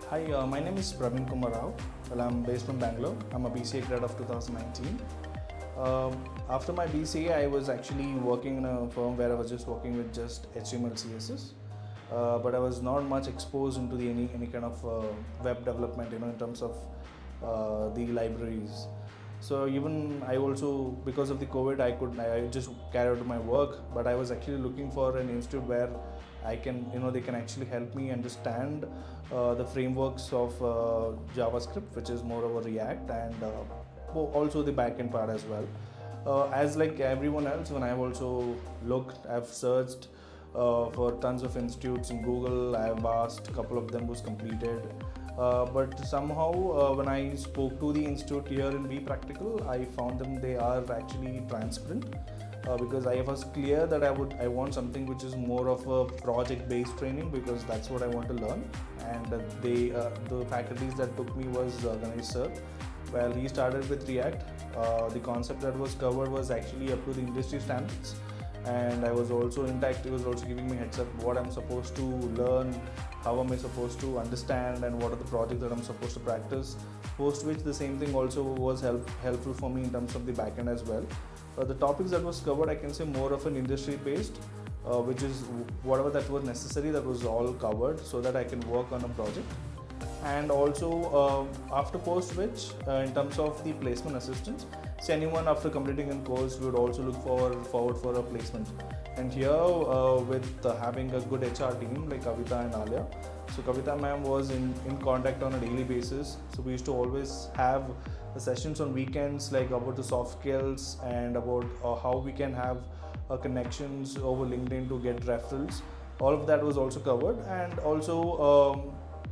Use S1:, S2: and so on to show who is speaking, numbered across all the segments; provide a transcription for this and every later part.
S1: Hi, my name is Praveen Kumar Rao. Well, I'm based from Bangalore. I'm a BCA grad of 2019. After my BCA, I was actually working in a firm where I was just working with just HTML, CSS, but I was not much exposed into any kind of web development, in terms of the libraries. So even I also, because of the COVID, I just carry out my work, but I was actually looking for an institute where I can, they can actually help me understand the frameworks of JavaScript, which is more over React, and also the backend part as well. As like everyone else, when I've also looked, I've searched for tons of institutes in Google. I've asked a couple of them who's completed. But somehow when I spoke to the institute here in Bepractical, I found them they are actually transparent. Because I was clear that I want something which is more of a project-based training, because that's what I want to learn. And the faculties that took me was Ganesh sir. Well, he started with React. The concept that was covered was actually up to the industry standards, and I was also intact. He was also giving me heads up what I'm supposed to learn, how am I supposed to understand, and what are the projects that I'm supposed to practice. Post which the same thing also was helpful for me in terms of the backend as well. The topics that was covered, I can say more of an industry based, which is whatever that was necessary, that was all covered so that I can work on a project. And also after post which, in terms of the placement assistance, so anyone after completing a course would also look forward for a placement. And here with having a good HR team like Kavita and Alia, so Kavita ma'am was in contact on a daily basis. So we used to always have sessions on weekends, like about the soft skills and about how we can have connections over LinkedIn to get referrals. All of that was also covered. And also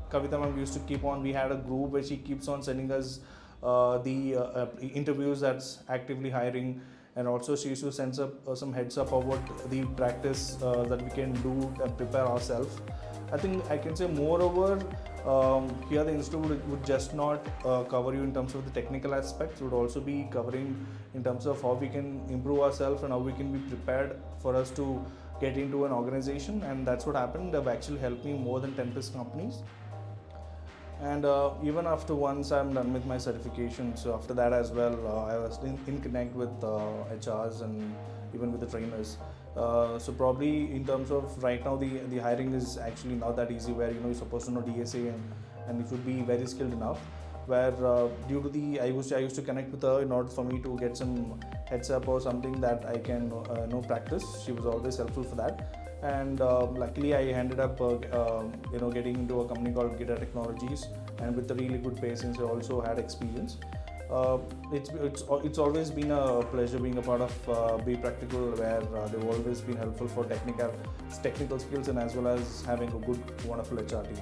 S1: Kavita ma'am used to keep on, we had a group where she keeps on sending us the interviews that's actively hiring, and also she used to send up some heads up about the practice that we can do and prepare ourselves. I think I can say moreover, here the institute would just not cover you in terms of the technical aspects, would also be covering in terms of how we can improve ourselves and how we can be prepared for us to get into an organization. And that's what happened. They've actually helped me more than 10 plus companies. And even after once I'm done with my certification, so after that as well, I was in connect with HRs and even with the trainers. So probably in terms of right now, the hiring is actually not that easy, where you're supposed to know DSA and it would be very skilled enough. Where due to the I used to connect with her in order for me to get some heads up or something that I can practice. She was always helpful for that. And luckily I ended up getting into a company called Gida technologies, and with a really good pay, since I also had experience. It's always been a pleasure being a part of Bepractical, where they've always been helpful for technical skills, and as well as having a good, wonderful HR team.